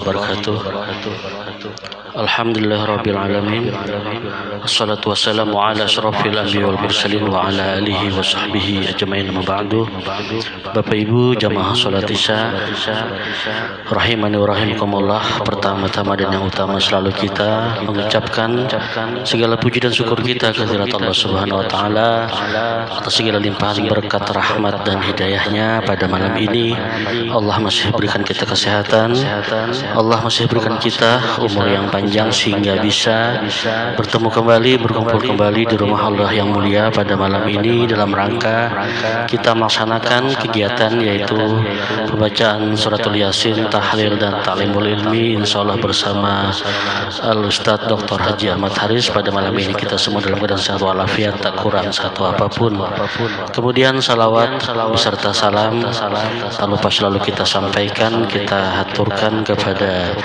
wabarakatuh. Alhamdulillahirabbil alamin. Wassalatu wassalamu ala asyrafil anbiya wal mursalin wa ala alihi wa sahbihi ajmain, amma ba'du. Bapak Ibu jamaah salat Isya rahimani wa rahimakumullah. Pertama-tama dan yang utama selalu kita mengucapkan segala puji dan syukur kita kehadirat Allah Subhanahu wa taala atas segala limpahan berkat rahmat dan hidayahnya pada malam ini. Allah masih berikan kita kesehatan, Allah masih berikan kita umur yang panjang sehingga bisa bertemu kembali, berkumpul kembali di rumah Allah yang mulia pada malam ini dalam rangka kita melaksanakan kegiatan yaitu pembacaan suratul Yasin, tahlil dan ta'limul ilmi, insyaallah bersama Al-Ustadz Dr. Haji Ahmad Haris. Pada malam ini kita semua dalam keadaan sehat walafiat, tak kurang satu apapun. Kemudian salawat beserta salam tak lupa selalu kita sampaikan, kita haturkan kepada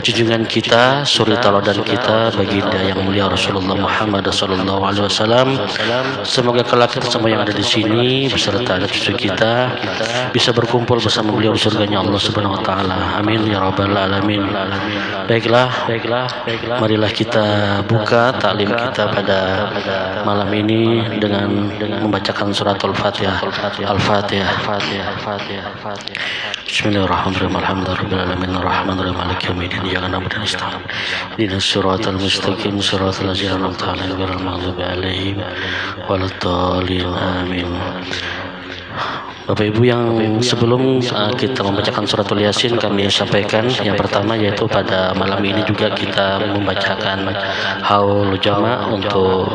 junjungan kita, suri tauladan kita, baginda yang mulia Rasulullah Muhammad sallallahu alaihi wasallam. Semoga kelak kita semua yang ada di sini beserta anak cucu kita bisa berkumpul bersama beliau di surganya Allah Subhanahu wa taala. Amin ya rabbal alamin. Baiklah, marilah kita buka taklim kita pada malam ini dengan membacakan suratul Fatihah. Al-Fatihah. Bismillahirrahmanirrahim. Alhamdulillahirabbil alamin arrahmanirrahim maliki yaumiddin iyyaka na'budu wa iyyaka nasta'in ihdinas siratal mustaqim siratal ladzina an'amta 'alaihim ghairil maghdubi 'alaihim waladdallin. Amin. Bapak Ibu yang sebelum kita membacakan suratul Yasin, kami sampaikan yang pertama yaitu pada malam ini juga kita membacakan haul jama' untuk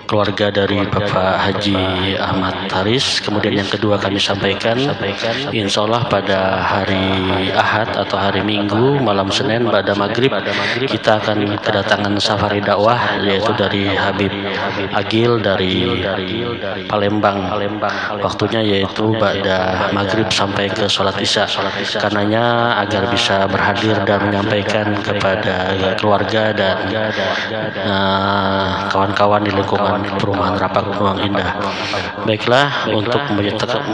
keluarga dari Bapak Haji Ahmad Haris. Kemudian yang kedua kami sampaikan insya Allah pada hari Ahad atau hari Minggu malam Senin pada maghrib kita akan kedatangan safari dakwah yaitu dari Habib Agil dari Palembang. Waktunya yaitu pada maghrib sampai ke sholat Isya. Karenanya agar bisa berhadir dan menyampaikan kepada keluarga dan kawan-kawan di lingkungan perumahan Rapak Ruang Indah. Baiklah, untuk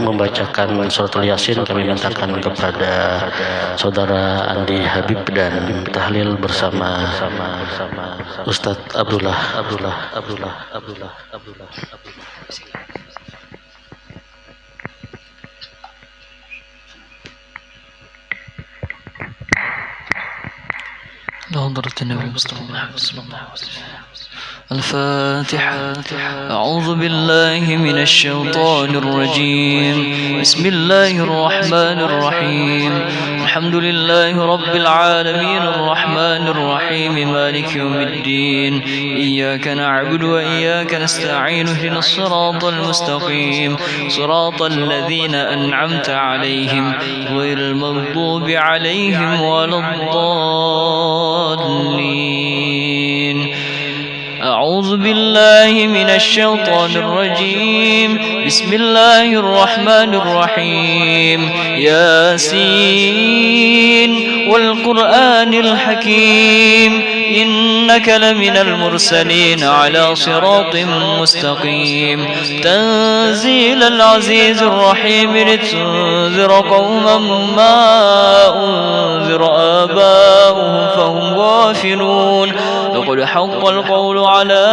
membacakan suratul Yasin kami mintakan kepada saudara Andi Habib dan tahlil bersama Ustadz Abdullah. لحضرة النبي صلى الله عليه وسلم. الفاتحة. أعوذ بالله من الشيطان الرجيم. بسم الله الرحمن الرحيم. الحمد لله رب العالمين الرحمن الرحيم مالك يوم الدين. إياك نعبد وإياك نستعين اهدنا الصراط المستقيم صراط الذين أنعمت عليهم غير المغضوب عليهم ولا الضالين. أعوذ بالله من الشيطان الرجيم. بسم الله الرحمن الرحيم. ياسين والقرآن الحكيم إنك لمن المرسلين على صراط مستقيم. تنزيل العزيز الرحيم لتنذر قوما ما أنذر آباؤهم فهم غافلون. لقد حق القول على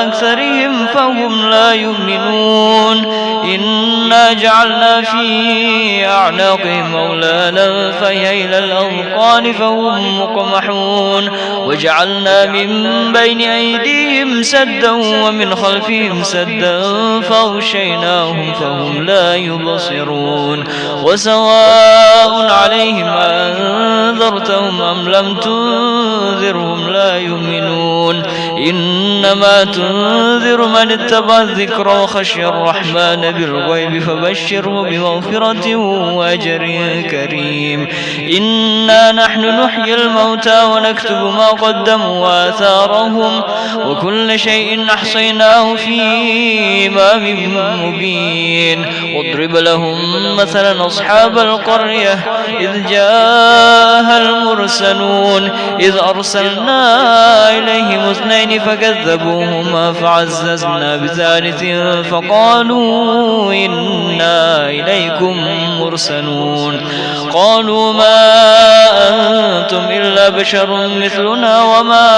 أكثرهم فهم لا يؤمنون. إنا جعلنا في أعناقهم أغلالا فهي إلى الأذقان فهم مقمحون. وجعلنا من بين أيديهم سدا ومن خلفهم سدا فأغشيناهم فهم لا يبصرون. وسواء عليهم أنذرتهم أم لم تنذرهم لا يؤمنون. إنما تنذر من اتبع الذكر وخشي الرحمن بالغيب فبشره بمغفرة وأجر كريم. إنا نحن نحيي الموتى ونكتب ما قدموا وآثارهم وكل شيء أحصيناه في إمام مبين. واضرب لهم مثلا أصحاب القرية إذ جاءها المرسلون إذ أرسلنا إليهم اثنين فكذبوهما فعززنا بثالث فقالوا إنا إليكم مرسلون. قالوا ما بشر مثلنا وما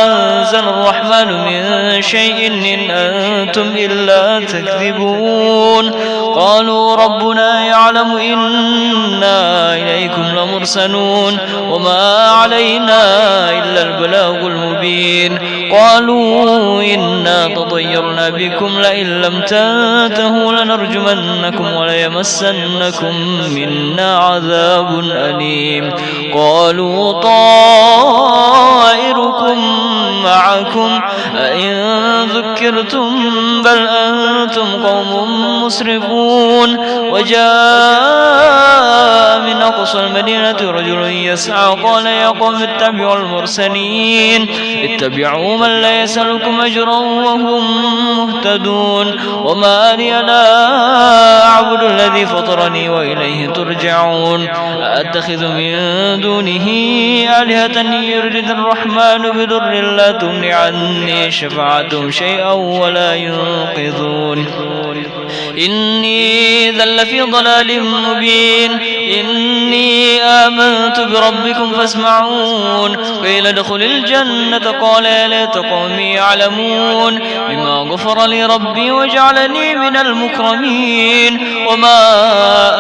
أنزل الرحمن من شيء إن أنتم إلا تكذبون قالوا ربنا يعلم إنا إليكم لمرسلون وما علينا إلا البلاغ المبين قالوا إنا تطيرنا بكم لئن لم تنتهوا لنرجمنكم وليمسنكم منا عذاب أليم قالوا طائركم معكم أئن ذكرتم بل أنتم قوم مسرفون وجاء من أقصى المدينة رجل يسعى قال يا قوم اتبعوا المرسلين اتبعوا من لا يسألكم أجرا وهم مهتدون وما لي لا أعبد الذي فطرني وإليه ترجعون أتخذ من دونه آلهة يرد الرحمن بضر لا تغن عني شفاعتهم شيئا ولا ينقذون إني ذل في ضلال مبين إني آمنت بربكم فاسمعون قيل ادخل الجنة قال يا ليت قومي يعلمون بما غفر لي ربي وجعلني من المكرمين وما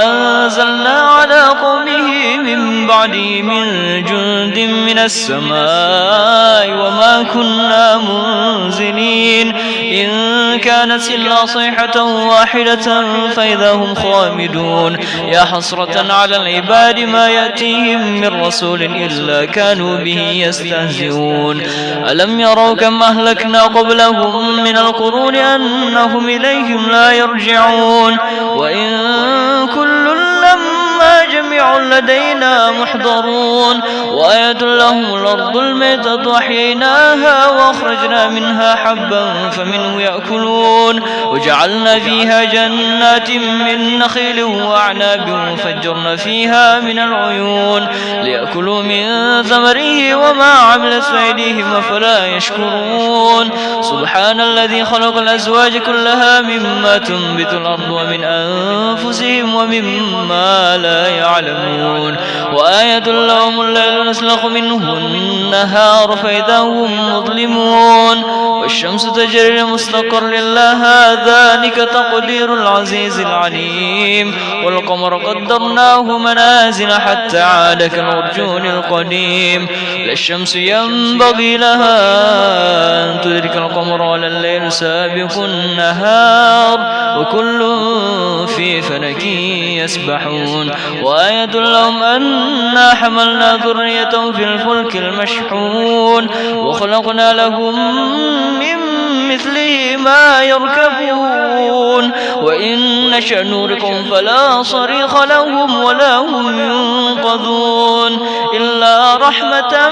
أنزلنا على قومه من بعده من جند من السماء وما كنا منزلين إن كانت إلا صيحة واحدة فإذا هم خامدون يا حسرة على العباد ما يأتيهم من رسول إلا كانوا به يستهزئون ألم يروا كم أهلكنا قبلهم من القرون أنهم إليهم لا يرجعون وإن كل لما جميع لدينا محضرون وآية لهم الأرض الميتة أحييناها وأخرجنا منها حبا فمنه يأكلون وجعلنا فيها جنات من نخيل وأعناب وفجرنا فيها من العيون ليأكلوا من ثمره وما عملت أيديهم أفلا يشكرون سبحان الذي خلق الأزواج كلها مما تنبت الأرض ومن أنفسهم ومما لا يعلمون وآية لهم الليل نسلخ منه النهار فإذا هم مظلمون والشمس تجري لمستقر لها ذلك تقدير العزيز العليم والقمر قدرناه منازل حتى عاد كالعرجون القديم لا الشمس ينبغي لها أن تدرك القمر ولا الليل سابق النهار وكل في فلك يسبحون وآية لهم أنا حملنا ذريتهم في الفلك المشحون وخلقنا لهم من مثله ما يركبون وإن نشأ نوركم فلا صريخ لهم ولا هم ينقذون إلا رحمة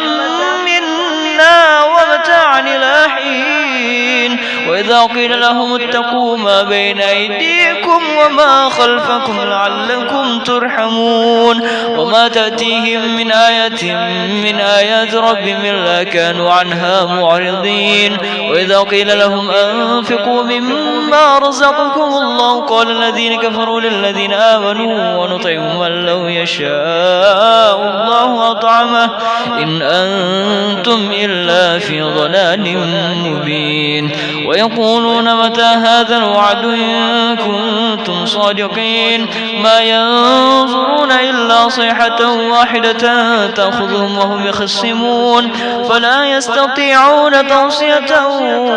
منا ومتاعا إلى حين وإذا قيل لهم اتقوا ما بين أيديكم وما خلفكم لعلكم ترحمون وما تأتيهم من آية من آيات ربهم إلا كانوا عنها معرضين وإذا قيل لهم أنفقوا مما رزقكم الله قال الذين كفروا للذين آمنوا ونطعم من لو يشاء الله أطعمه إن أنتم إلا في ضلال مبين ويقولون متى هذا الوعد إن كنتم صادقين ما ينظرون إلا صيحة واحدة تأخذهم وهم يخصمون فلا يستطيعون توصية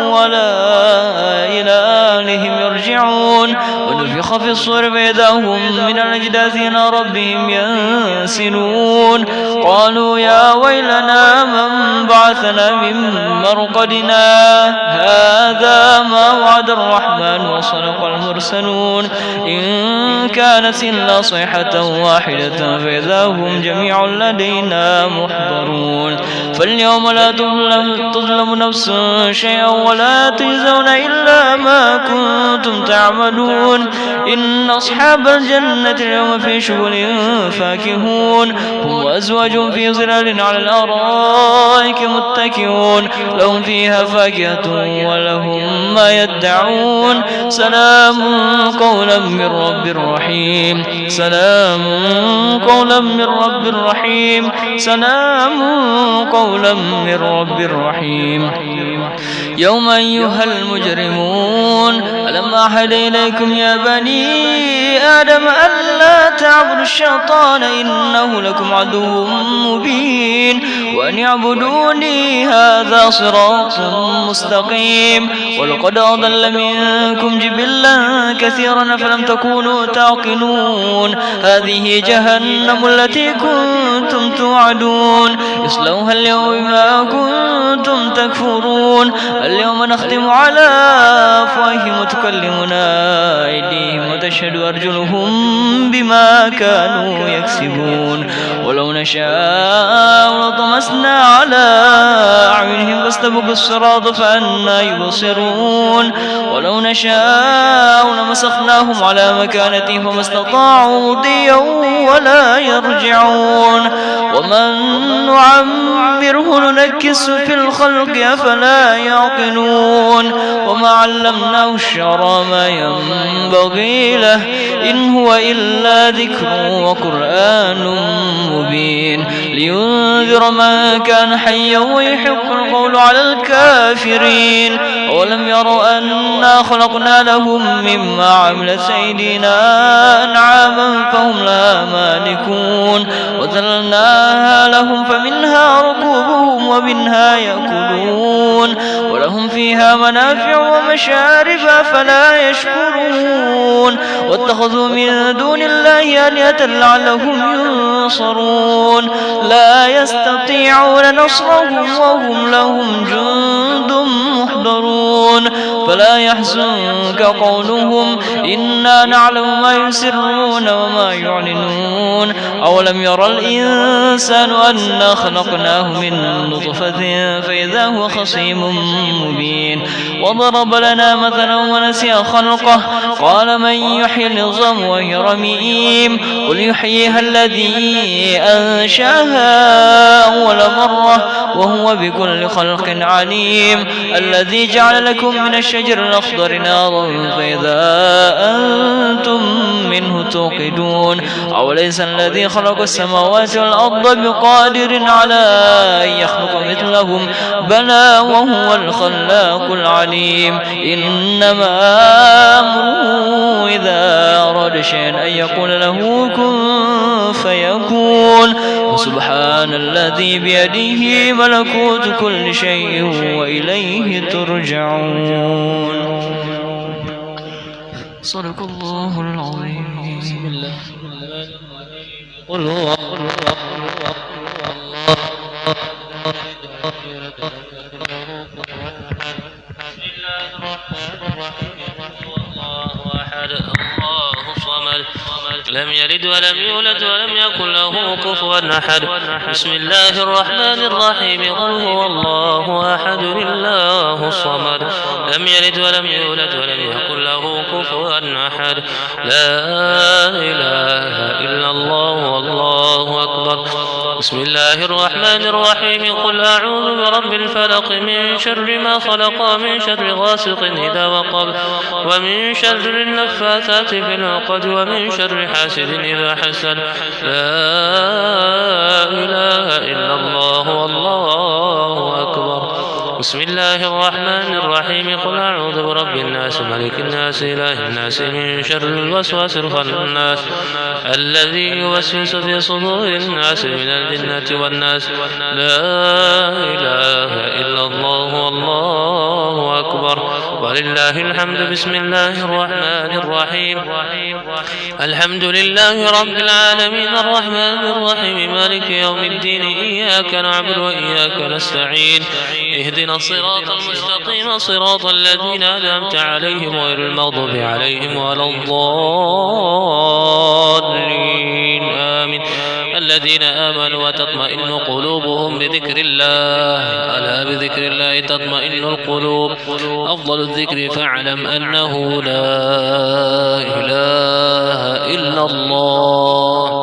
ولا إلى أهلهم يرجعون ونفخ في الصور فإذا هم من الأجداث إلى ربهم ينسلون قالوا يا ويلنا من بعثنا من مرقدنا هذا ما وعد الرحمن وصدق المرسلون إن كانت إلا صيحة واحدة فإذا هم جميع لدينا محضرون فاليوم لا تظلم نفس شيئا ولا تجزون إلا ما كنتم تعملون إن أصحاب الجنة اليوم في شغل فاكهون هم وأزواجهم في ظلال على الأرائك متكئون لهم فيها فاكهة ولهم ما يدعون سلام قولا من رب رحيم سلام قولا من رب رحيم سلام قولا من رب رحيم يوم أيها المجرمون ألم أعهد إليكم يا بني آدم ألا تعبدوا الشيطان إنه لكم عدو مبين وأن يعبدوني هذا صراط مستقيم ولقد أضل منكم جبلا كثيرا فلم تكونوا تعقلون هذه جهنم التي كنتم توعدون اصلوها اليوم بما كنتم تكفرون اليوم نختم على أفواههم وتكلمنا أيديهم وتشهد أرجلهم بما كانوا يكسبون ولو نشاء لطمسنا على أعينهم فاستبقوا الصراط فأنى يبصرون ولو نشاء لمسخناهم على مكانتهم فما استطاعوا مضيا ولا يرجعون ومن نعمره ننكس في الخلق أفلا يعقلون وما علمناه الشعر ما ينبغي له إن هو إلا ذكر وقرآن مبين لينذر من كان حيا ويحق القول على الكافرين أولم يروا أنا خلقنا لهم مما عملت أيدينا أنعاما فهم لا مالكون وذللناها لهم فمنها ركوبهم ومنها يأكلون ولهم فيها منافع ومشارب فلا يشكرون واتخذوا من دون الله آلهة لعلهم ينصرون لا يستطيعون نصرهم وهم لهم جند محضرون فلا يحزنك قولهم إنا نعلم ما يسرون وما يعلنون أولم يرى الإنسان أنا خلقناه من نطفة فإذا هو خصيم مبين وضرب لنا مثلا ونسي خلقه قال من يحيي العظام وهي رميم قل يحييها الذي أنشاها أول مرة وهو بكل خلق عليم الذي جعل لكم من الشجر الأخضر نارا فإذا أنتم منه توقدون أوليس الذي خلق السماوات والأرض بقادر على أن يخلق مثلهم بلى وهو الخلاق العليم إنما أمره إذا أراد شيئا أن يقول له كن فيكون وسبحان الذي بيده ملكوت كل شيء وإليه ترجعون صدق الله العظيم بسم الله قل هو لم يلد ولم يولد ولم يكن له كفوا أحد بسم الله الرحمن الرحيم قل هو الله أحد الله الصمد لم يلد ولم يولد ولم يكن له كفوا أحد لا إله إلا الله والله أكبر بسم الله الرحمن الرحيم قل أعوذ برب الفلق من شر ما خلق من شر غاسق إذا وقب ومن شر النفاثات في العقد ومن شر حاسد إذا حسد لا إله إلا الله والله أكبر بسم الله الرحمن الرحيم قل أعوذ برب الناس ملك الناس إله الناس من شر الوسواس الخناس الذي يوسوس في صدور الناس من الجنة والناس لا إله إلا الله والله أكبر ولله الحمد بسم الله الرحمن الرحيم الحمد لله رب العالمين الرحمن الرحيم مالك يوم الدين إياك نعبد وإياك نستعين اهدنا الصراط المستقيم صراط الذين أنعمت عليهم غير المغضوب عليهم ولا الضالين آمين الذين آمنوا وتطمئن قلوبهم بذكر الله ألا بذكر الله تطمئن القلوب أفضل الذكر فاعلم أنه لا إله إلا الله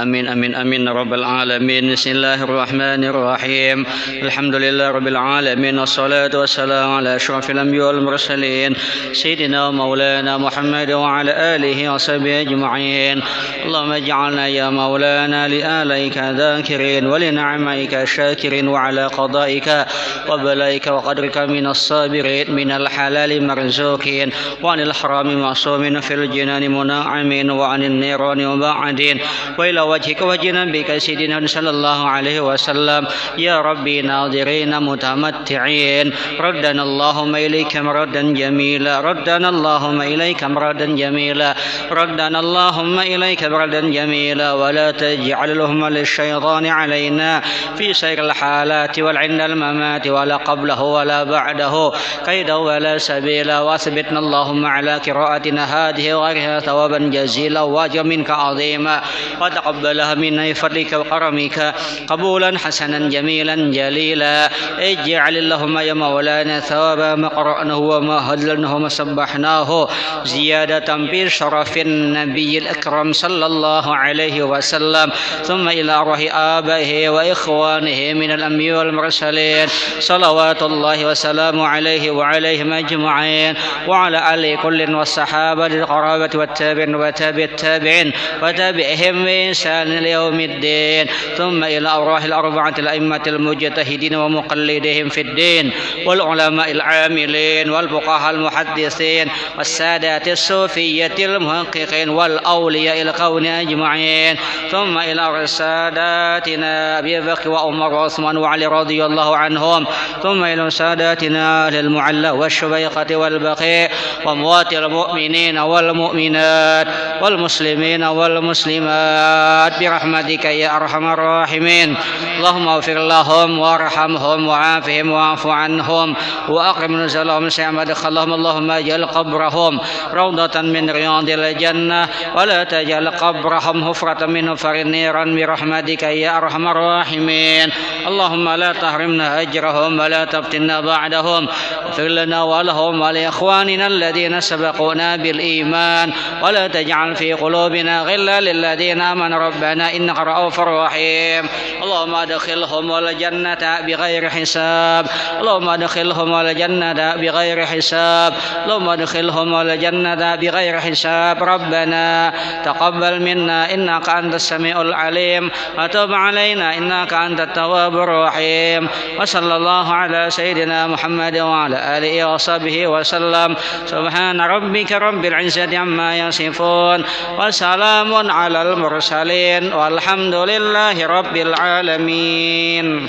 Amin amin amin rabbal alamin. Bismillahirrahmanirrahim. Alhamdulillah rabbil alamin wassalatu wassalamu ala asyrafil anbiya'i wal mursalin sayyidina wa maulana Muhammad wa ala alihi wa sahbihi ajma'in. Allahumma ij'alna ya maulana li alaika dhakirin wa li ni'maika syakirin wa ala qada'ika wa balaika wa qadrika minas sabirin minal halali marzuqin wa anil harami ma'sumin fil jinani muna'amin wa anil nirani muba'adin wa ila وجهك وجنا بك سيدنا صلى الله عليه وسلم يا ربي ناظرين متمتعين ردنا اللهم إليك مردا جميلا ردنا اللهم إليك مردا جميلا ردنا اللهم إليك مردا جميلا ولا تجعل لهم للشيطان علينا في سير الحالات والعند الممات ولا قبله ولا بعده كيدا ولا سبيلا واثبتنا اللهم على قراءتنا هذه وغيرها ثوابا جزيلا واجر منك عظيما وتقبلها منا بفضلك وكرمك قبولا حسنا جميلا جليلا اجعل اللهم يا مولانا ثواب ما قرأناه وما هللناه وما سبحناه زيادة في شرف النبي الأكرم صلى الله عليه وسلم ثم إلى أرواح آبائه وإخوانه من الأنبياء والمرسلين صلوات الله وسلامه عليه وعليهم أجمعين وعلى آل كل والصحابة القرابة والتابعين وتابع التابعين وتابعهم بإحسان يوم الدين ثم إلى أرواح الأربعة الأئمة المجتهدين ومقلدهم في الدين والعلماء العاملين والفقهاء المحدثين والسادات الصوفية المحققين والأولياء الكون أجمعين ثم إلى ساداتنا أبي بكر وعمر وعثمان وعلي رضي الله عنهم ثم إلى ساداتنا المعلى والشبيقة والبقيع وأموات المؤمنين والمؤمنات والمسلمين والمسلمات برحمتك يا أرحم الراحمين اللهم اغفر لهم وارحمهم وعافهم واعف عنهم وأكرم نزلهم سعى مدخلهم اللهم اجعل قبرهم روضة من رياض الجنة ولا تجعل قبرهم حفرة من حفر النير برحمتك يا أرحم الراحمين اللهم لا تحرمنا أجرهم ولا تفتنا بعدهم اغفر لنا ولهم ولإخواننا الذين سبقونا بالإيمان ولا تجعل في قلوبنا غلا للذين آمنوا ربنا إنك رؤوف رحيم اللهم ادخلهم الجنة بغير حساب اللهم ادخلهم الجنة بغير حساب اللهم ادخلهم الجنة بغير حساب ربنا تقبل منا إنك أنت السميع العليم وتب علينا إنك أنت التواب الرحيم وصلى الله على سيدنا محمد وعلى آله وصحبه وسلم سبحان ربك رب العزة عما يصفون وسلام على المرسلين والحمد لله رب العالمين.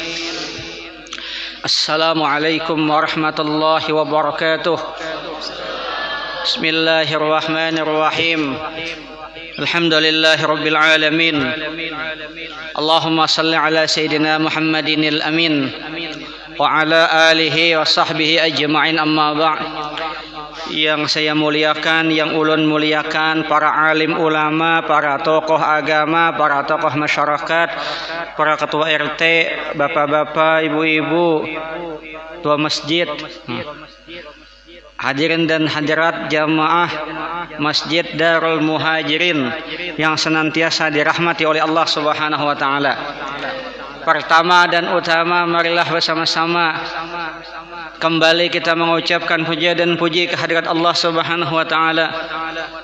السلام عليكم ورحمة الله وبركاته. بسم الله الرحمن الرحيم. الحمد لله رب العالمين. اللهم صل على سيدنا محمد الأمين وعلى آله وصحبه أجمعين أما بعد. Yang saya muliakan, yang ulun muliakan, para alim ulama, para tokoh agama, para tokoh masyarakat, para ketua RT, bapak-bapak, ibu-ibu, tua masjid, hadirin dan hadirat jamaah Masjid Darul Muhajirin yang senantiasa dirahmati oleh Allah Subhanahu wa taala. Pertama dan utama, marilah bersama-sama kembali kita mengucapkan puja dan puji kehadirat Allah Subhanahu wa taala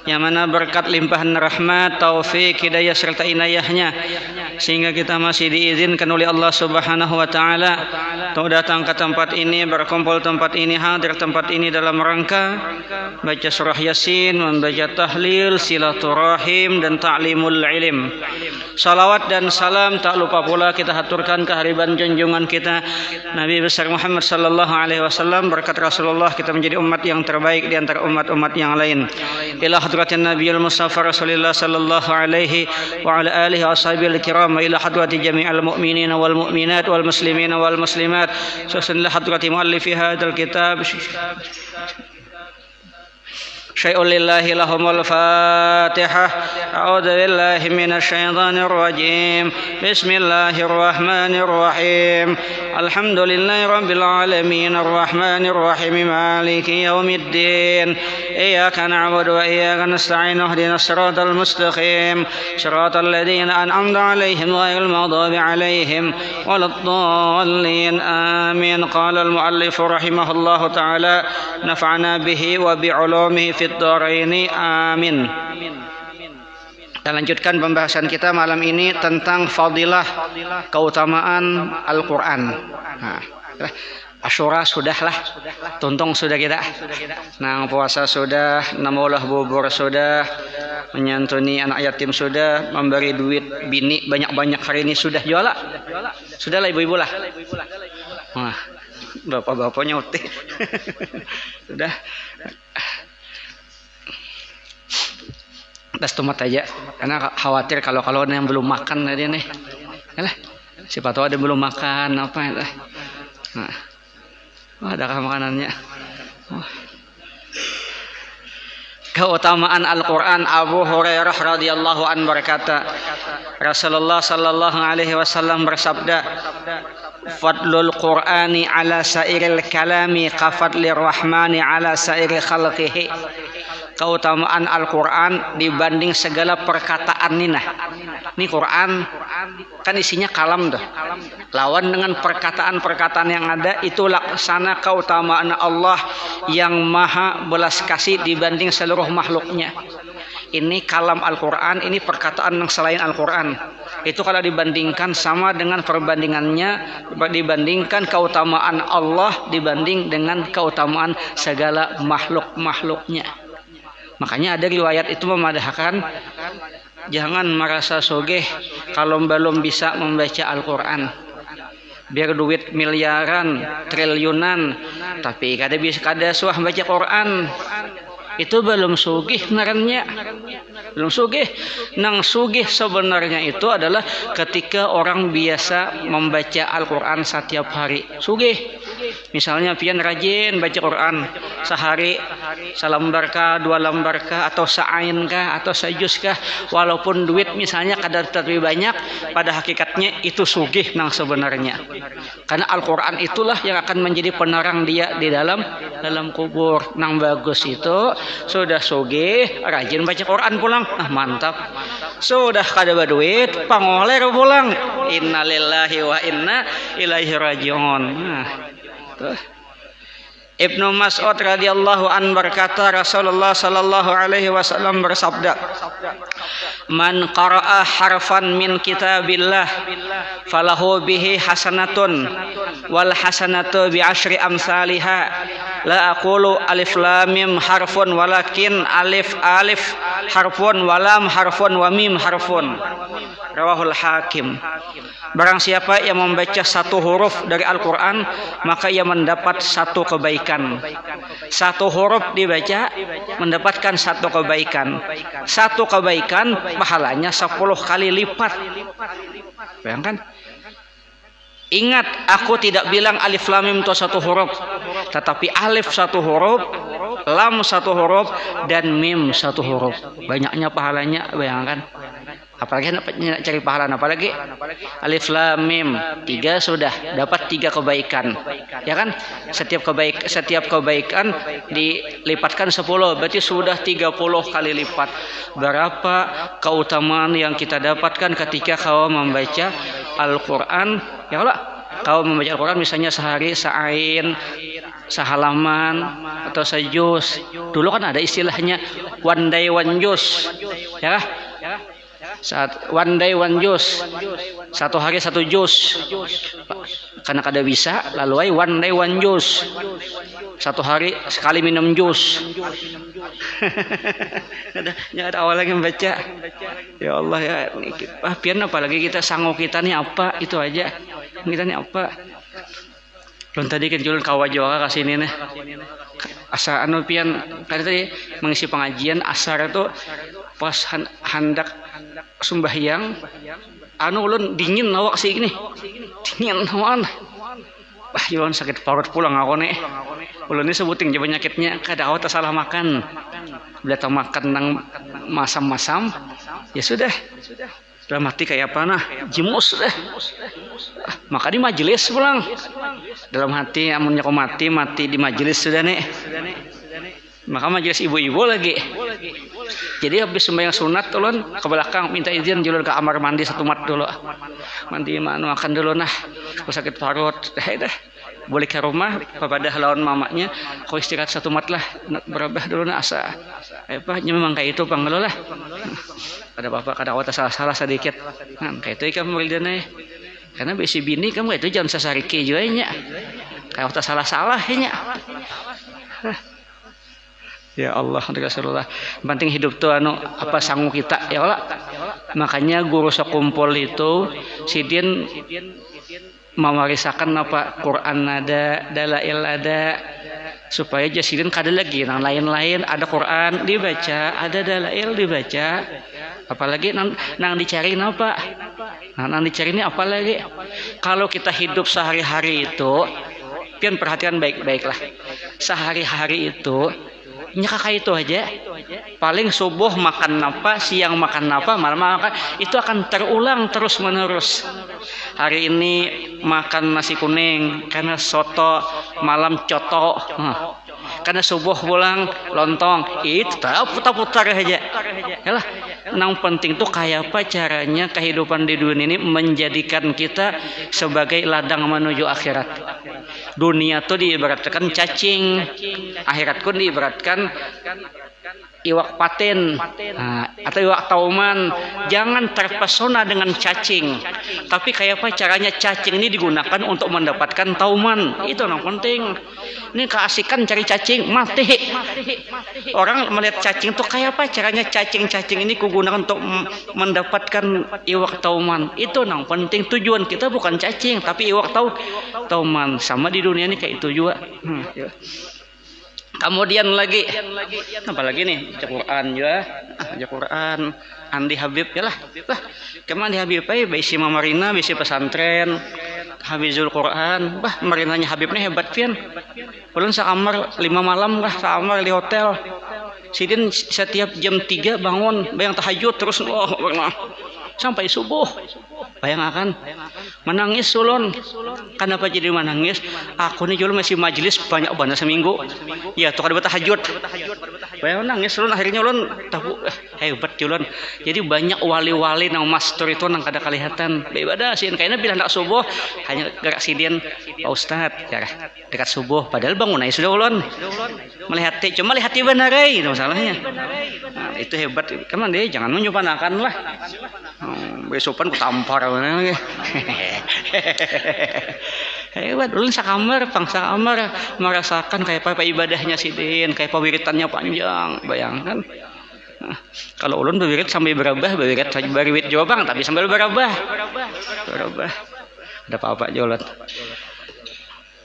yang mana berkat limpahan rahmat, taufik, hidayah serta inayahnya sehingga kita masih diizinkan oleh Allah Subhanahu wa taala untuk datang ke tempat ini, berkumpul tempat ini, hadir tempat ini dalam rangka baca surah Yasin, membaca tahlil, silaturahim dan ta'limul ilm. Salawat dan salam tak lupa pula kita haturkan kehadiran junjungan kita Nabi besar Muhammad sallallahu alaihi wasallam. Berkat Rasulullah kita menjadi umat yang terbaik di antara umat-umat yang lain. Ila hadratin Nabiyul Mustafa Rasulullah sallallahu alaihi wa ala alihi washabihi kiram wa ila hadrati jami'al mu'minin wal mu'minat wal muslimin wal muslimat. Susun ila hadrati muallifi hadzal kitab شيء لله لهم الفاتحة. أعوذ بالله من الشيطان الرجيم. بسم الله الرحمن الرحيم. الحمد لله رب العالمين الرحمن الرحيم مالك يوم الدين. إياك نعبد وإياك نستعين اهدنا الصراط المستقيم صراط الذين أنعمت عليهم غير المغضوب عليهم ولا الضالين آمين. قال المؤلف رحمه الله تعالى نفعنا به وبعلومه في الدارين آمين. Kita lanjutkan pembahasan kita malam ini tentang fadilah keutamaan Al-Quran. Nah, Asyura sudahlah, tuntung sudah kita. Nang puasa sudah, namulah bubur sudah, menyantuni anak yatim sudah, memberi duit bini banyak-banyak hari ini sudah jual. Sudahlah ibu-ibu lah. Wah, bapak-bapaknya utih. Sudah. Tas tomat aja, karena khawatir kalau ada yang belum makan tadi nih. Yalah, siapa tahu ada belum makan apa ya. Nah. Adakah makanannya? Keutamaan Al-Quran. Abu Hurairah radhiyallahu an berkata, Rasulullah sallallahu alaihi wasallam bersabda, Fadlul Qur'ani ala sairil kalami kafadlir rahmani ala sairi khalqihi. Keutamaan Al-Quran dibanding segala perkataan nina. Ini Quran kan isinya kalam tuh. Lawan dengan perkataan-perkataan yang ada, itu laksana keutamaan Allah yang maha belas kasih dibanding seluruh makhluknya. Ini kalam Al-Quran, ini perkataan yang selain Al-Quran. Itu kalau dibandingkan sama dengan perbandingannya, dibandingkan keutamaan Allah dibanding dengan keutamaan segala makhluk-makhluknya. Makanya ada riwayat itu memadahkan, jangan merasa sogeh kalau belum bisa membaca Al-Quran. Biar duit miliaran, triliunan, tapi kada suah baca Quran. Itu belum sugih narannya. Belum sugih. Nang sugih sebenarnya itu adalah ketika orang biasa membaca Al-Quran setiap hari. Sugih. Misalnya pian rajin baca Quran sehari salambar kah, 2 lembar kah, atau sa'ain kah, atau sajus kah, walaupun duit misalnya kadar terlalu banyak, pada hakikatnya itu sugih nang sebenarnya. Karena Al-Quran itulah yang akan menjadi penerang dia di dalam kubur. Nang bagus itu sudah sugih, rajin baca Quran pulang. Nah mantap. Sudah kada berduit, pangoler pulang. Innalillahi wa inna ilaihi rajiun. Nah, Ibnu Mas'ud radhiyallahu an berkata, Rasulullah sallallahu alaihi wasallam bersabda, Man qara'a harfan min kitabillah falahu bihi hasanatun wal hasanatu bi asyri amsalihha la aqulu alif lam mim harfun walakin alif harfun wa lam harfun wa mim harfun. Rawahul Hakim. Barang siapa yang membaca satu huruf dari Al-Quran, maka ia mendapat satu kebaikan. Satu huruf dibaca mendapatkan satu kebaikan. Satu kebaikan pahalanya 10 kali lipat. Bayangkan. Ingat, aku tidak bilang alif lam mim itu satu huruf, tetapi alif satu huruf, lam satu huruf, dan mim satu huruf. Banyaknya pahalanya, bayangkan. Apalagi nak cari pahala, apalagi alif lam mim 3 sudah dapat 3 kebaikan, ya kan? Setiap kebaikan dilipatkan 10, berarti sudah 30 kali lipat. Berapa keutamaan yang kita dapatkan ketika kau membaca Al-Quran? Ya Allah, kau membaca Al-Quran misalnya sehari sa'ain, sehalaman, atau sejus. Dulu kan ada istilahnya one day one juz, ya kan? One day one juz, satu hari satu juz. Karena kada bisa, lalu one day one juz, satu hari sekali minum jus. Ada awal lagi membaca. Ya Allah ya, pian apalagi kita sanggup kita nih apa itu aja. Kita nih apa? Belum tadi kan jualan kawajawa kasih ini nih. Asa anu pian kan tadi mengisi pengajian asar itu pas hendak sembahyang anu ulun dingin awak sih ini. Dingin naon. wah ulun sakit parut pulang aku nih. Ulun ini sebuting je penyakitnya kada awak salah makan. Bila tak makan nang masam-masam, ya sudah. Sudah mati kayak apa nah? Jimus sudah. Maka di majelis pulang. Dalam hati amunnya kau mati di majelis sudah nih. Maka majelis ibu-ibu lagi. Jadi habis sembahyang sunat ulun ke belakang minta izin julun ke kamar mandi satu mat dulu. Mandi makan dulu nah. Aku sakit parut. Dah. Boleh ke rumah kepada lawan mamanya kau istirahat satu mat lah berabah dulu nah asa. Memang kayak itu panggil lah. Ada bapak kada awak salah sedikit. Kayak itu ikan muridana. Karena bisi bini kamu itu jangan sasarike juga nya. Kayak awak salah nya. Ya Allah, Rasulullah. Penting hidup tuh apa sanggup kita ya Allah. Makanya guru sekumpul itu sidin memarisakan apa Quran ada, dalail ada supaya jasidin kada lagi nang lain-lain ada Quran dibaca, ada dalail dibaca. Apalagi nang dicari apa? Nang dicari ini apa lagi? Kalau kita hidup sehari-hari itu, pian perhatikan baik-baiklah. Sehari-hari itu nyakak itu aja. Paling subuh makan apa, siang makan apa, malam makan, itu akan terulang terus menerus. Hari ini makan nasi kuning, karena soto, malam coto, karena subuh pulang lontong, itu putar-putar aja. Yalah, yang penting tuh kayak apa caranya kehidupan di dunia ini menjadikan kita sebagai ladang menuju akhirat. Dunia tuh diibaratkan cacing, akhirat pun diibaratkan iwak paten atau iwak tauman. Jangan terpesona dengan cacing, tapi kayak apa caranya cacing ini digunakan untuk mendapatkan tauman. Itu yang penting. Ini keasikan cari cacing mati. Orang melihat cacing tuh kayak apa caranya cacing ini kugunakan untuk mendapatkan iwak tauman. Itu yang penting. Tujuan kita bukan cacing tapi iwak tauman. Sama di dunia ini kayak itu juga. Kemudian lagi apa lagi nih? Baca Quran juga. Baca Quran. Andi Habib ya lah. Kemana di Habib bisi Marina, bisi pesantren, Habizul Quran. Marinanya Habib nih hebat pian. Ulun sakamar 5 malam sakamar di hotel. Sidin setiap jam 3 bangun, bayang tahajud terus sampai subuh. Bayangkan menangis ulun. Kenapa jadi menangis? Aku nih dulu masih majelis banyak banget seminggu. Ya tuh kada tahajud. Bayang nangis ulun akhirnya ulun tahu hebat ulun. Jadi banyak wali-wali nang master itu nang kada kelihatan. Beribadah sih kayaknya bila nak subuh hanya gerak sidin Pak Ustad ya dekat subuh padahal bangun sudah ulun. Melihat cuma lihat benar itu masalahnya. Nah, itu hebat. Kamu deh jangan menyupanakan lah. Besopan ku tampar lagi. Hebat, ulun sakamar, pangsa kamar merasakan kayak apa ibadahnya sidin, kayak wiritannya panjang. Bayangkan. Nah, kalau ulun berwirit sampai berabah, berwirit juga bang, tapi sambil berabah. Ada apa-apa jualan.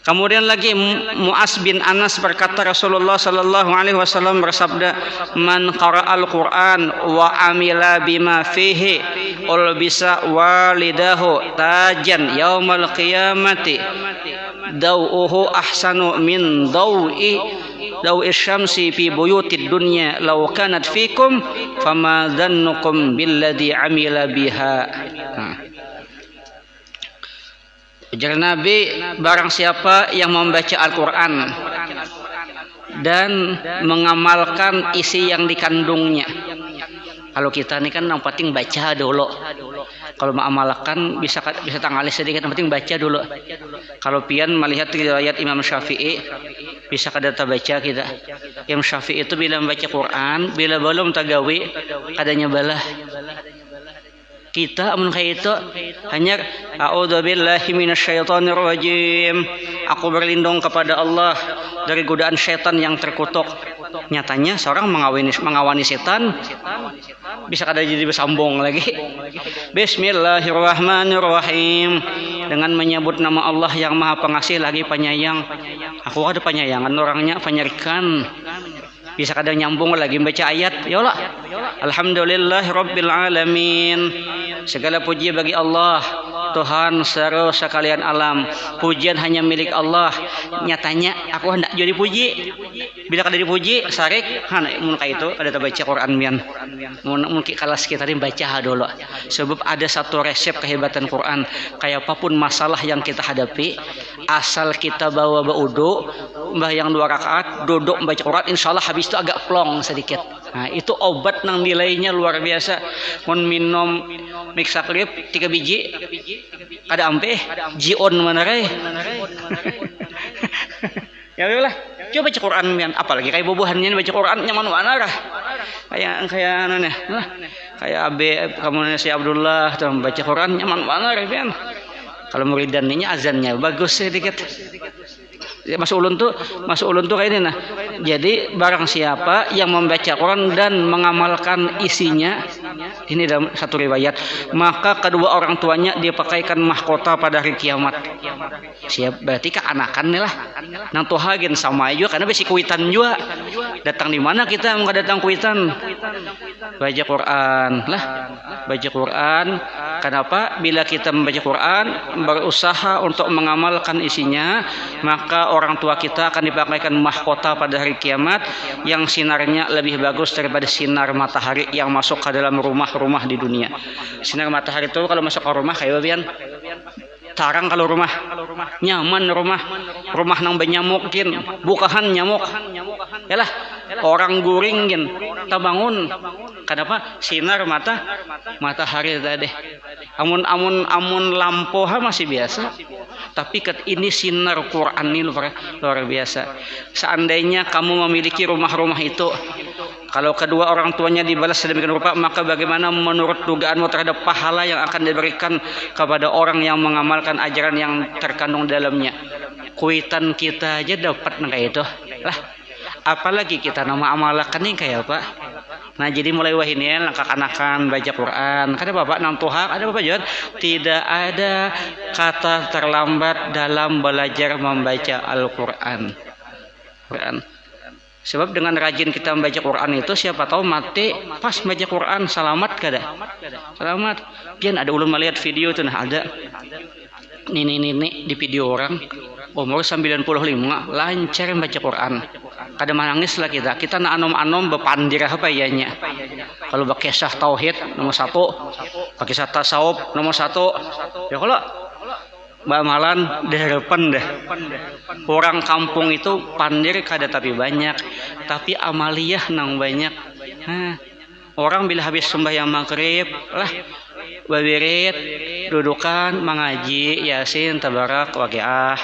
Kemudian lagi Mu'az bin Anas berkata Rasulullah sallallahu alaihi wasallam bersabda, "Man qara'al Qur'an wa amila bima fihi ulbisa walidahu tajan yaumal qiyamati dawuhu ahsanu min dawi syamsi fi buyutid dunya law kanat fikum fama dhannukum billadhi amila biha." Ujar Nabi, barang siapa yang membaca Al-Quran dan mengamalkan isi yang dikandungnya. Kalau kita ini kan yang penting baca dulu. Kalau mengamalkan bisa tanggalis sedikit, yang penting baca dulu. Kalau pian melihat riwayat Imam Syafi'i, bisa kada baca kita. Imam Syafi'i itu bila membaca Quran, bila belum tagawi, kadanya balah. Kita amun kayak itu hanya a'udzubillahi minasyaitonir rajim. Aku berlindung kepada Allah dari godaan setan yang terkutuk. Nyatanya seorang mengawani setan bisa kada jadi bersambung lagi. Bismillahirrahmanirrahim. Dengan menyebut nama Allah yang Maha Pengasih lagi penyayang. Aku ada penyayangan orangnya penyerikan. Bisa kadang nyambung lagi baca ayat. Ya Allah. Alhamdulillah rabbil alamin. Segala puji bagi Allah Tuhan seru sekalian alam, pujian hanya milik Allah. Nyatanya aku hendak jadi puji. Bila kada dipuji sarik mun ka itu ada baca Quran mian. Mun kelas kita ini baca dulu. Sebab ada satu resep kehebatan Quran. Kayak apapun masalah yang kita hadapi, asal kita bawa baudu, yang 2 rakaat, duduk membaca Quran, insyaallah habis itu agak plong sedikit. Nah, itu obat nang nilainya luar biasa. Mun minum Mixaklip 3 biji, ada ampe, jion mana re? Ya lah, coba baca Quran mian, apalagi kayak bubuhannya baca Quran nyaman mana rah? Kayak aneh, kayak Abe kamu si Abdullah tuh baca Quran nyaman mana rah mian? Kalau muridan ini azannya bagus sedikit. Masuk ulun tuh kayak ini nah. Jadi barang siapa yang membaca Quran dan mengamalkan isinya, ini dalam satu riwayat, maka kedua orang tuanya dipakaikan mahkota pada hari kiamat. Siap berarti keanakan nih lah. Nang tuhagen sama aja karena besi kuitan juga. Datang di mana kita enggak datang kuitan? Baca Quran lah. Baca Quran. Kenapa? Bila kita membaca Quran, berusaha untuk mengamalkan isinya, maka orang tua kita akan dipakaikan mahkota pada hari kiamat yang sinarnya lebih bagus daripada sinar matahari yang masuk ke dalam rumah-rumah di dunia. Sinar matahari itu kalau masuk ke rumah kayak babian tarang, kalau rumah nyaman, rumah nang banyamukin bukahan nyamuk yalah orang guringin tabangun. Kenapa? Sinar matahari tadi. Amun lampu masih biasa, tapi ini sinar Quran ini luar biasa. Seandainya kamu memiliki rumah-rumah itu, kalau kedua orang tuanya dibalas sedemikian rupa, maka bagaimana menurut dugaanmu terhadap pahala yang akan diberikan kepada orang yang mengamalkan ajaran yang terkandung dalamnya? Kuitan kita aja dapat kayak itu lah, apalagi kita nama amalkan ini kayak apa? Nah, jadi mulai wahini langkah anakan baca Quran. Kada bapak nang tuhak, ada bapak jawab tidak ada kata terlambat dalam belajar membaca Al-Quran. Sebab dengan rajin kita membaca Quran itu, siapa tahu mati pas baca Quran selamat kada? Selamat. Pian ada ulun melihat video itu nah ada. Ini di video orang umur 95 lancar baca Quran. Kada menangis lah kita nak anom bepandir apa ianya. Kalau bakisah tauhid nomor 1, bakisah tasawuf nomor 1. Ya kalau bamalan deharapan deh. Orang kampung itu pandir kada tapi banyak, tapi amaliyah nang banyak. Orang bila habis sembahyang maghrib lah babirit dudukan mengaji Yasin, Tabarak, Waqiah.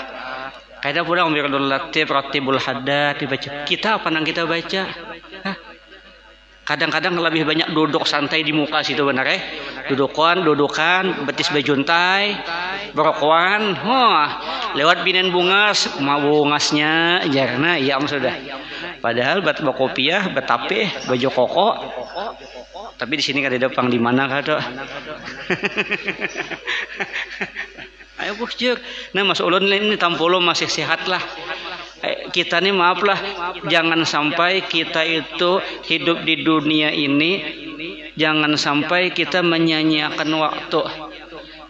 Kada pula Umirul Latif, Ratibul Haddad dibaca. Kita apa nang kita baca? Kadang-kadang lebih banyak duduk santai di muka situ benar dudukan, betis bejuntai, berokokan, lewat binen bungas, mau bungasnya jarna iya sudah. Padahal bat bakopiah, betape, baju koko. Tapi di sini kada ada pang di mana kada. Ayo bujur. Nah, Mas Ulun ini tampulo masih sehat lah. Kita nih maaf lah, jangan sampai kita itu hidup di dunia ini, jangan sampai kita menyia-nyiakan waktu.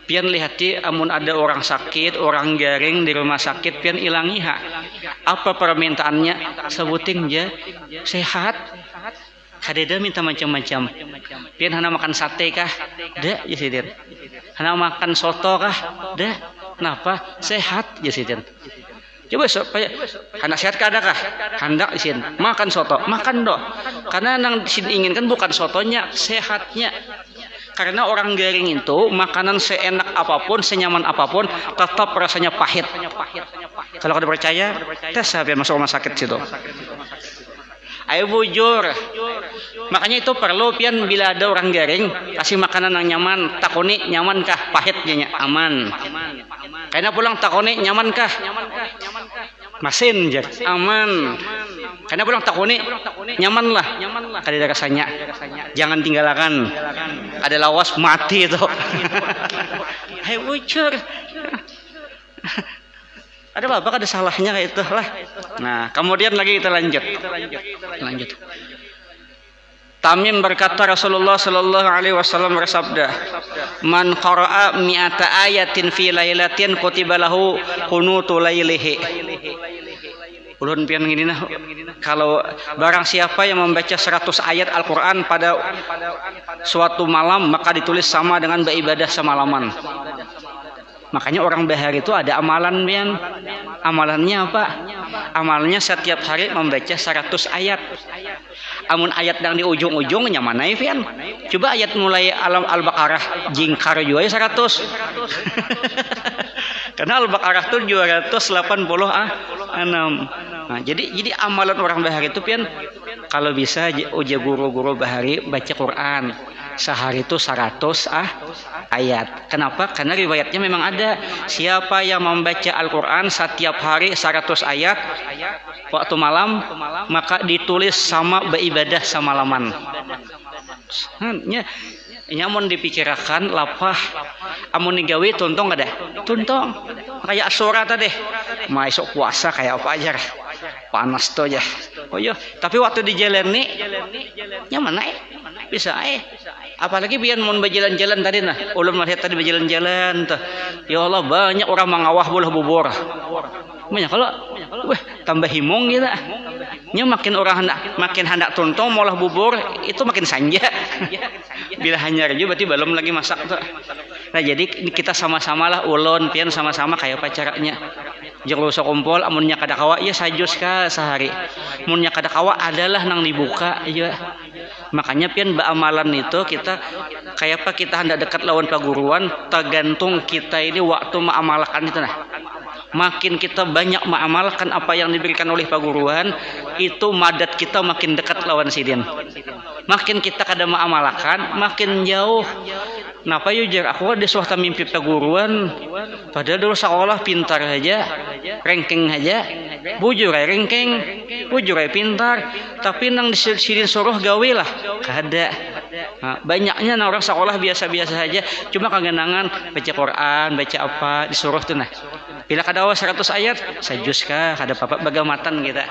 Pian lihati amun ada orang sakit, orang garing di rumah sakit, pian ilangi apa permintaannya? Sebuting aja sehat. Kadeda minta macam-macam. Pian hana makan sate kah? Dah, ya sidin. Hana makan soto kah? Dah. Kenapa? Sehat, ya sidin. Coba supaya hana sehat kada kah? Hendak isin. Makan soto, makan doh. Karena nang sin inginkan bukan sotonya, sehatnya. Karena orang garing itu makanan seenak apapun, senyaman apapun, tetap rasanya pahit. Kalau kada percaya, tes pian masuk rumah sakit situ. Ayo bujur. Makanya itu perlu pian bila ada orang garing kasih makanan yang nyaman, takoni nyaman kah? Pahitnya aman. Karena pulang takoni nyaman kah? Masin je aman. Karena pulang takoni nyaman lah. Kada ada rasanya. Jangan tinggalkan. Ada lawas mati itu. Ayo bujur. Ada apa? Ada salahnya kayak itu lah. Nah, kemudian lagi kita lanjut. Tamim berkata Rasulullah sallallahu alaihi wasallam bersabda, "Man qara'a mi'ata ayatin fi lailatin kutiba lahu qunutu lailihi." Ulun pian gini nah, kalau barang siapa yang membaca 100 ayat Al-Qur'an pada suatu malam maka ditulis sama dengan beribadah semalaman. Makanya orang bahari itu ada amalan pian. Amalannya apa? Amalnya setiap hari membaca 100 ayat. Amun ayat yang di ujung-ujungnya mana pian? Coba ayat mulai alam Al-Baqarah jingkar juga 100. Karena Al-Baqarah itu 286. Nah, jadi amalan orang bahari itu pian kalau bisa uji guru-guru bahari baca Quran sehari itu 100 ayat. Kenapa? Karena riwayatnya memang ada siapa yang membaca Al-Quran setiap hari 100 ayat waktu malam maka ditulis sama beribadah semalaman. Nyamun dipikirkan lapah amun digawe tuntong ada tuntong kayak asura tadi masuk puasa kayak apa aja panas tuh aja oh iya tapi waktu di jalan nih nyaman bisa apalagi biar mau berjalan-jalan tadi nah ulun melihat tadi berjalan-jalan tuh ya Allah banyak orang mengawah bolah bubur banyak kalau tambah himung gitu nya makin orang makin hendak tuntong molah bubur itu makin sanja bila hanyar juga berarti belum lagi masak tuh. Nah jadi kita sama-sama lah ulun pian sama-sama kayak apa caranya jeung rusak kumpul amunnya kada kawa ya sajus ka sehari munnya kada kawa adalah nang dibuka ya makanya pian amalan itu kita kayak apa kita hendak dekat lawan paguruan tergantung kita ini waktu mengamalkan itu nah makin kita banyak mengamalkan apa yang diberikan oleh paguruan itu madat kita makin dekat lawan sidin makin kita kada mengamalkan makin jauh. Napa yujar aku ada suatu mimpi paguruan padahal dulu sekolah pintar aja ranking aja bujur ranking bujur pintar tapi nang disidin suruh gawe lah kada. Nah, banyaknya orang sekolah biasa-biasa saja cuma kagenangan baca Quran baca apa disuruh tuh nah bila kada 100 ayat sajus kah kada apa bagamatan kita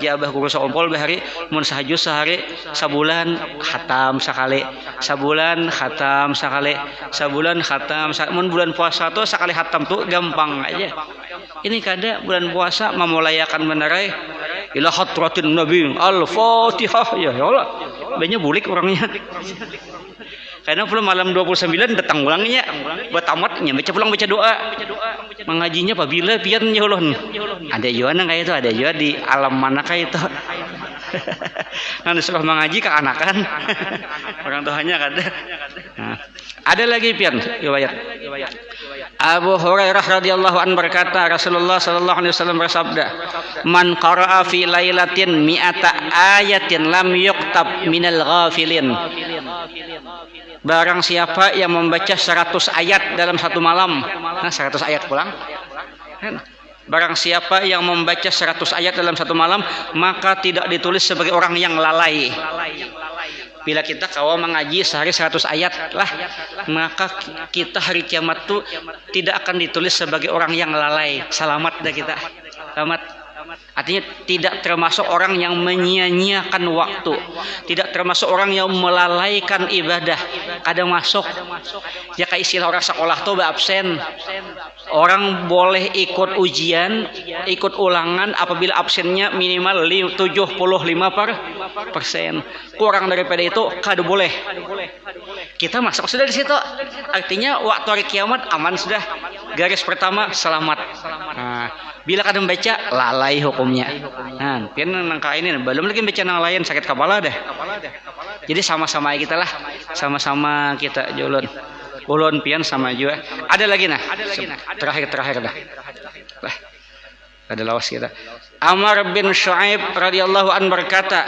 ya abah guru saompol bahari mun sahajus sehari sabulan khatam sekali sabulan khatam sekali sabulan khatam mun bulan puasa tuh sekali khatam tuh gampang aja ini kada bulan puasa memulayakan benerai ila hadratin nabi al-fatihah ya Allah banyak bulik orangnya karena belum malam 29 datang ulangnya buat tamatnya baca pulang baca doa mengajinya apabila pian ya Allah ada juga nang kayak itu ada juga di alam mana kayak itu nah disuruh mengaji ke anakan orang tuanya kada nah, ada lagi pian riwayat Abu Hurairah radhiyallahu anhu berkata Rasulullah sallallahu alaihi wasallam bersabda man qara'a fi lailatin mi'ata ayatin lam yuktab minal ghafilin barang siapa yang membaca 100 ayat dalam satu malam nah 100 ayat pulang barang siapa yang membaca 100 ayat dalam satu malam maka tidak ditulis sebagai orang yang lalai. Bila kita kawa mengaji sehari 100 ayat lah maka kita hari kiamat tuh tidak akan ditulis sebagai orang yang lalai. Selamat dah kita selamat. Artinya tidak termasuk orang yang menyia-nyiakan waktu, tidak termasuk orang yang melalaikan ibadah. Kadang masuk ya kayak istilah orang sekolah tuh absen. Orang boleh ikut ujian, ikut ulangan apabila absennya minimal 75%. Kurang daripada itu kada boleh. Kita masuk sudah di situ. Artinya waktu hari kiamat aman sudah. Garis pertama selamat. Nah, bila kadang baca lalai hukumnya. Nah, pian nangka ini belum lagi baca nang lain sakit kepala deh. Jadi sama-sama kita lah, sama-sama kita julun. Ulun pian sama juga. Ada lagi nah. Terakhir dah. Lah. Ada lawas kita. Amr bin Shu'aib radhiyallahu an berkata,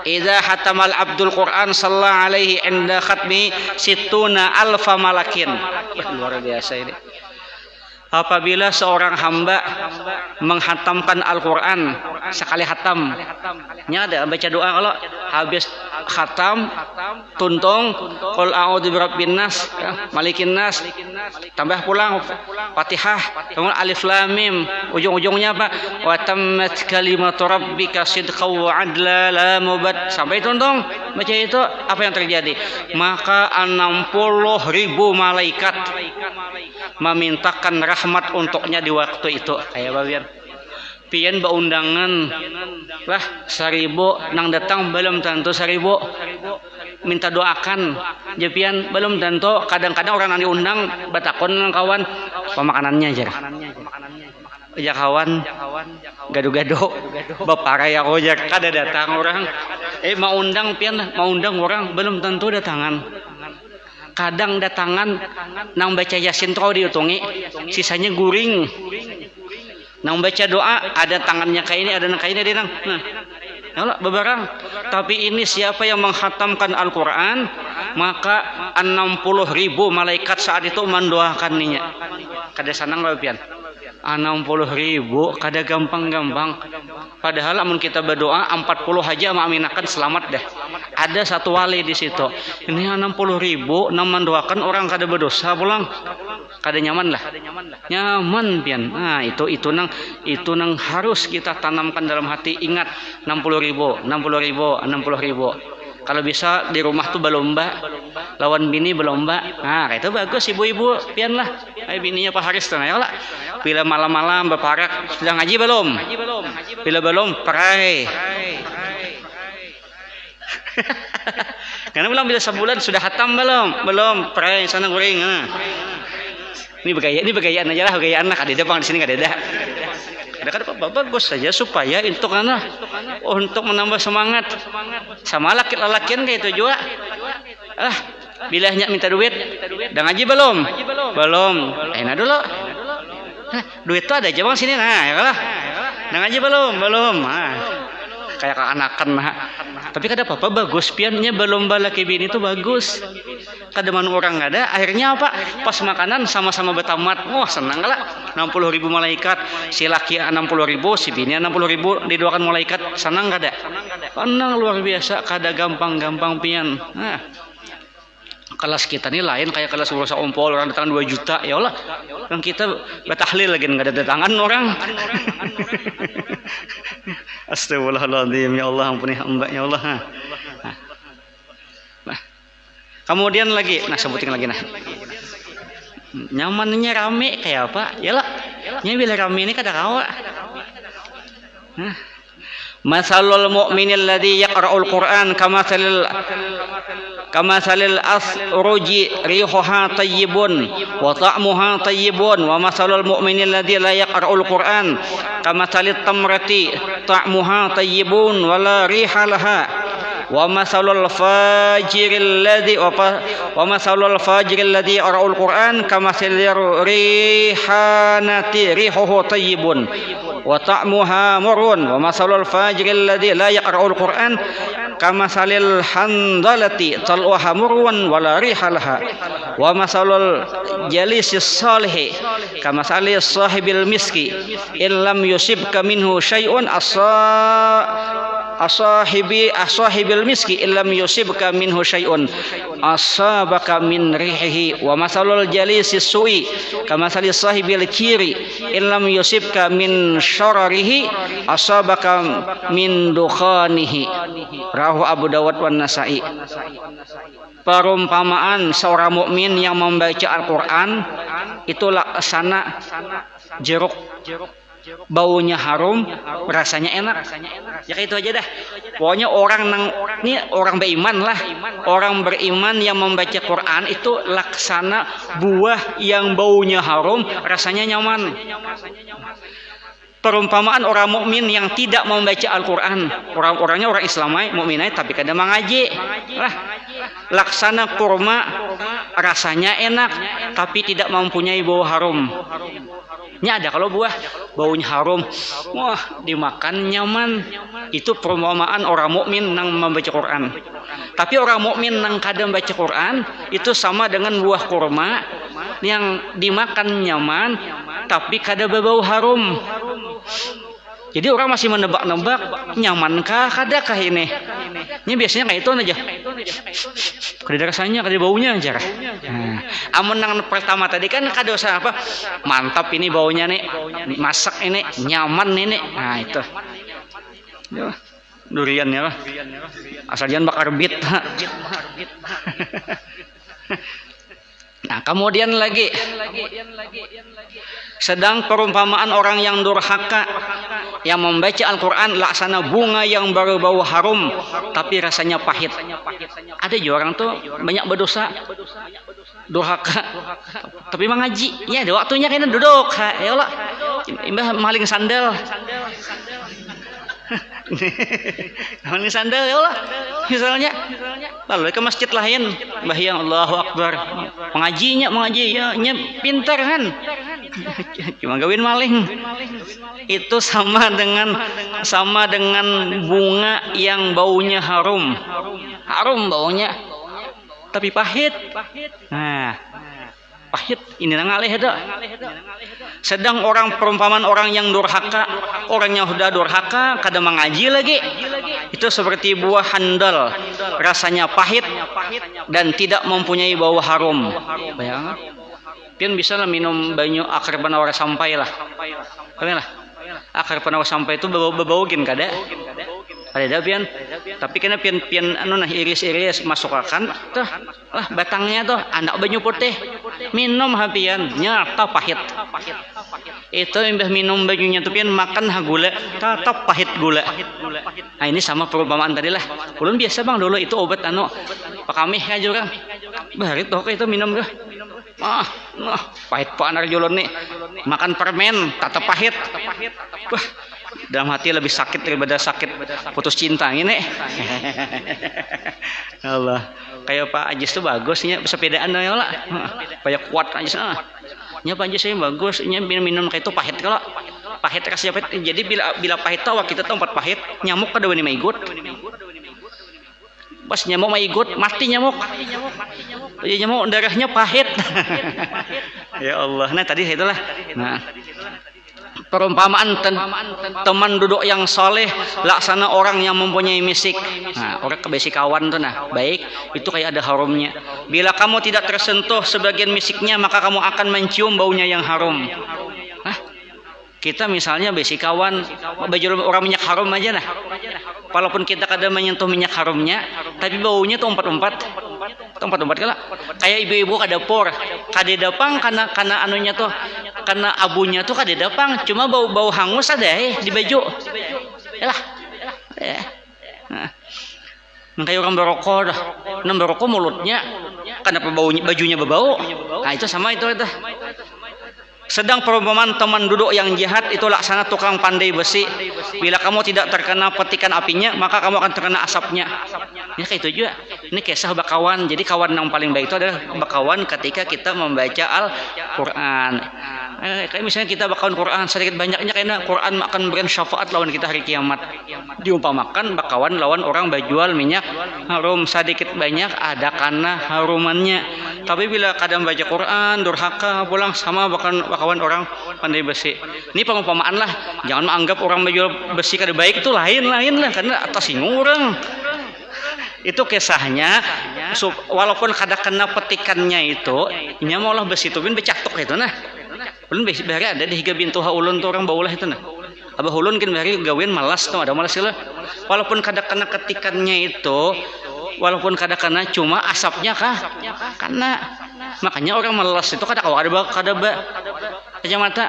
"Idza hatamal abdul Qur'an sallallahu alaihi inda khatmi sittuna alfa malakin." Luar biasa ini. apabila seorang hamba menghatamkan Al-Quran sekali hatam, ada baca doa kalau habis khatam tuntung qul a'udzu birabbin nas, malikin nas, tambah pulang Fatihah, kemudian alif lam mim, ujung-ujungnya apa? Wa tammat kalimatu rabbika sidqan wa adla la mubad, sampai tuntung baca itu, apa yang terjadi? Maka 60.000 malaikat memintakan rahmat untuknya di waktu itu. Kayak bagian pian baundangan lah 1000 nang datang belum tentu 1000 minta doakan jepian belum tentu, kadang-kadang orang yang diundang batakon nang kawan pemakanannya aja ya kawan gado-gado baparai aku aja kada datang orang mau undang pian mau undang orang belum tentu datangan, kadang datangan nang baca yasin tro diutungi sisanya guring, nang baca doa ada tangannya kayak ini ada nang kayak ini dia nang nah beberang. Tapi ini siapa yang menghatamkan Al-Quran maka 60.000 malaikat saat itu mendoakannya. Kada sanang pian 60.000 kada gampang-gampang, padahal amun kita berdoa 40 aja mengaminakan selamat dah. Ada satu wali di situ, ini 60.000 nang mendoakan orang kada berdosa pulang, kada nyaman lah, nyaman pian. Nah itu nang harus kita tanamkan dalam hati. Ingat 60.000. Kalau bisa di rumah tuh berlomba, lawan bini berlomba. Nah itu bagus ibu-ibu pian lah. Bininya Pak Haris tuh lah. Bila malam-malam berparak sudah ngaji belum? Bila belum perai. Karena belum bila sebulan sudah hatam belum perai sana goreng. Ini begayaan aja lah, begayaan lah. Kada bang di sini kada ada. Kadang-kadang bagus saja supaya untuk menambah semangat. Sama laki-lakian kayak itu juga. Bilahnya minta duit, dah ngaji belum? Enak dulu. Duit tuh ada aja bang sini, nah ya kalah. Dah ngaji belum? Kayak keanakan nah. Tapi kada apa-apa bagus piannya belum balaki bini itu bagus. Kada mana orang ada, akhirnya apa? Pas makanan sama-sama bertamat. Wah senang lah. 60.000 malaikat, si laki 60.000, si bini 60.000 didoakan malaikat, senang kada? Senang luar biasa, kada gampang-gampang pian. Nah, kelas kita ini lain kayak kelas urusan ompol orang datang 2 juta ya Allah. Kan kita batahlil lagi enggak ada datangan orang. Astagfirullahaladzim, ya Allah ampuni hamba ya Allah. Nah, kemudian lagi, sebutin lagi nyamannya rame kayak apa? Yalah, bila rame ini kada kawa. Masalul mu'minil ladzi yaqra'ul Qur'an kamathalil asruji rihuha tayyibun wa ta'muha tayyibun wa masalul mu'minil ladzi la yaqra'ul Qur'an kamathalit tamrati ta'muha tayyibun wa la riha laha wa masalul fajiril ladzi yaqra'ul Qur'an kamathalir rihanati rihuhu tayyibun wa ta'muha murun wa masalul fajiril ladzi la yaqra'ul Qur'an kamasalil handalati tal'uha murun wa la rihalaha wa masalul jalisis salihi kamasalis sahibil miski illam yusibka minhu syai'un ashahibil miski illam yusibka minhu syai'un asabaka min rihihi wa masalul jalisis su'i kamasalis sahibil kiri illam yusibka min syararihi asabaka min dukhanihi. Rawahu Abu Dawud wan Nasa'i. Perumpamaan seorang mukmin yang membaca Al-Quran itu laksana jeruk, baunya harum, rasanya enak. Ya kayak itu aja dah. Pokoknya orang beriman lah. Orang beriman yang membaca Quran itu laksana buah yang baunya harum, rasanya nyaman. Perumpamaan orang mukmin yang tidak membaca Al-Quran, orang-orangnya orang Islamai, mukminai tapi kadang mengaji lah. Laksana kurma, rasanya enak tapi tidak mempunyai bau harum. Nya ada kalau buah baunya harum, wah dimakan nyaman. Itu perumpamaan orang mukmin yang membaca Quran. Tapi orang mukmin yang kadang baca Quran itu sama dengan buah kurma yang dimakan nyaman tapi kada bau harum. Jadi orang masih menebak-nebak nyamankah kadakah ini. Ini biasanya kayak itu aja. Kada rasanya, kada baunya aja. Nah, amun yang pertama tadi kan kada usah apa, mantap ini baunya nih, masak ini, nyaman ini. Nah itu. Durian ya. Asal jangan bakar bit. Nah, kemudian lagi sedang perumpamaan orang yang durhaka yang membaca Al-Quran laksana bunga yang baru bau harum tapi rasanya pahit. Ada juga orang tuh banyak berdosa durhaka tapi mengaji ya ada waktunya kayaknya duduk ya Allah imbah maling sandal maling sandal ya Allah misalnya lalu ke masjid lain bahyang Allahu Akbar mengaji ya pintar kan cuma gawin maling. Itu sama dengan bunga yang baunya harum baunya tapi pahit. Nah pahit ini ngalih ada. Sedang perumpamaan orang yang durhaka, orang yang sudah durhaka kada mengaji lagi, itu seperti buah handal, rasanya pahit dan tidak mempunyai bau harum. Bayang pian bisa lah minum banyu akar penawar sampai lah. Kalian lah akar penawar sampai itu bau-baugin kada. Ada pian, tapi kena pian iris masukkan tuh lah batangnya tuh anak banyu putih minum hapian nyata pahit. Itu imbah minum banyunya tuh pian makan gula tetap pahit gula. Nah ini sama perumpamaan tadi lah. Ulun biasa bang dulu itu obat pakamih aja kan. Baharit toh itu minum tuh. Pahit pak anak julun nih makan permen tetap pahit. Wah dalam hati lebih sakit daripada sakit putus cinta ini. Allah kayak Pak Ajis tuh bagusnya sepedaan ya lah kayak kuat aja nya Pak Ajis saya bagus nya minum kayak itu pahit kalau pahit kasih pahit jadi bila pahit tahu kita tempat pahit nyamuk kada wani maigut pas nyamuk maigut mati nyamuk ya nyamuk darahnya pahit. Ya Allah nah tadi itulah nah perumpamaan teman duduk yang soleh laksana orang yang mempunyai misik. Nah, orang kebesi kawan tuh nah baik itu kayak ada harumnya. Bila kamu tidak tersentuh sebagian misiknya maka kamu akan mencium baunya yang harum. Nah, kita misalnya besi kawan baju orang minyak harum aja nah. Walaupun kita kadang menyentuh minyak harumnya tapi baunya tuh empat kala kayak ibu-ibu kada dapur kada dapang karena anunya tuh karena abunya tuh kada dapang cuma bau hangus ada di baju yalah nah kayak orang berokok dah berokok mulutnya kenapa bajunya berbau. Nah itu sama itu. Sedang perumpamaan teman duduk yang jahat itu laksana tukang pandai besi. Bila kamu tidak terkena petikan apinya, maka kamu akan terkena asapnya. Ini kayak itu juga. Ini kisah bakawan. Jadi kawan yang paling baik itu adalah bakawan ketika kita membaca Al-Quran. Kayak misalnya kita bakawan Quran sedikit banyaknya karena Quran akan memberikan syafaat lawan kita hari kiamat. Diumpamakan bakawan lawan orang berjual minyak harum sedikit banyak ada karena harumannya. Tapi bila kadang baca Quran durhaka pulang sama bakawan orang pandai besi. Ini pengumpamaan lah. Jangan menganggap orang berjual besi kada baik itu lain lah karena atas singgung orang. Itu kisahnya walaupun kada kena petikannya itu nya maulah besi itu bin becatok itu nah. Ulun bahari ada di higa bintu ulun tuh orang baulah itu nah. Abah ulun kan bahari gawin malas tuh ada malas lah. Walaupun kada kena ketikannya itu walaupun kada kena cuma asapnya karena makanya orang malas itu kada kacamata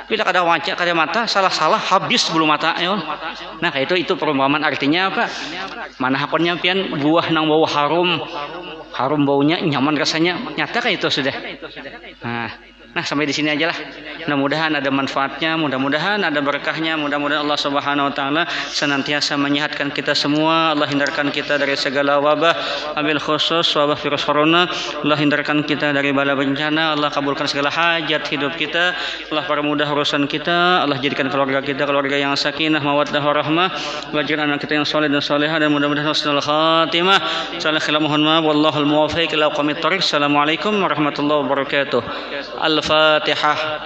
bila kada waca kacamata salah habis bulu mata ya. Nah kayak itu perumpamaan artinya apa mana hakonnya pian buah nang bau harum baunya nyaman rasanya nyata kayak itu sudah. Nah sampai di sini aja lah. Mudah-mudahan ada manfaatnya, mudah-mudahan ada berkahnya, mudah-mudahan Allah Subhanahu wa taala senantiasa menyehatkan kita semua. Allah hindarkan kita dari segala wabah, abil khusus wabah virus corona. Allah hindarkan kita dari bala bencana. Allah kabulkan segala hajat hidup kita. Allah permudah urusan kita. Allah jadikan keluarga kita keluarga yang sakinah, mawaddah, warahmah. Wajibkan anak kita yang soleh dan solehah dan mudah-mudahan husnul khatimah. Mohon maaf wallahul muwaffiq ila aqwamit thoriq. Assalamualaikum warahmatullahi wabarakatuh. الفاتحة.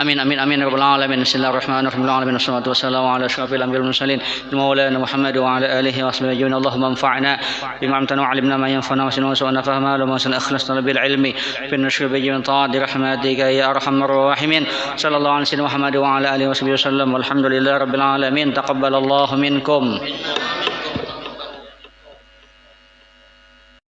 آمين آمين آمين رب العالمين. بسم الله الرحمن الرحيم. العالمين والصلاة والسلام على أشرف الأنبياء والمرسلين مولانا محمد وعلى آله وصحبه أجمعين. اللهم انفعنا بما علمتنا وعلمنا ما ينفعنا وسعنا فهما لما أخلصنا بالعلم في النشر من طاعة رحمتك يا أرحم الراحمين. صلى الله على سيدنا محمد وعلى آله وصحبه وسلم والحمد لله رب العالمين. تقبل الله منكم.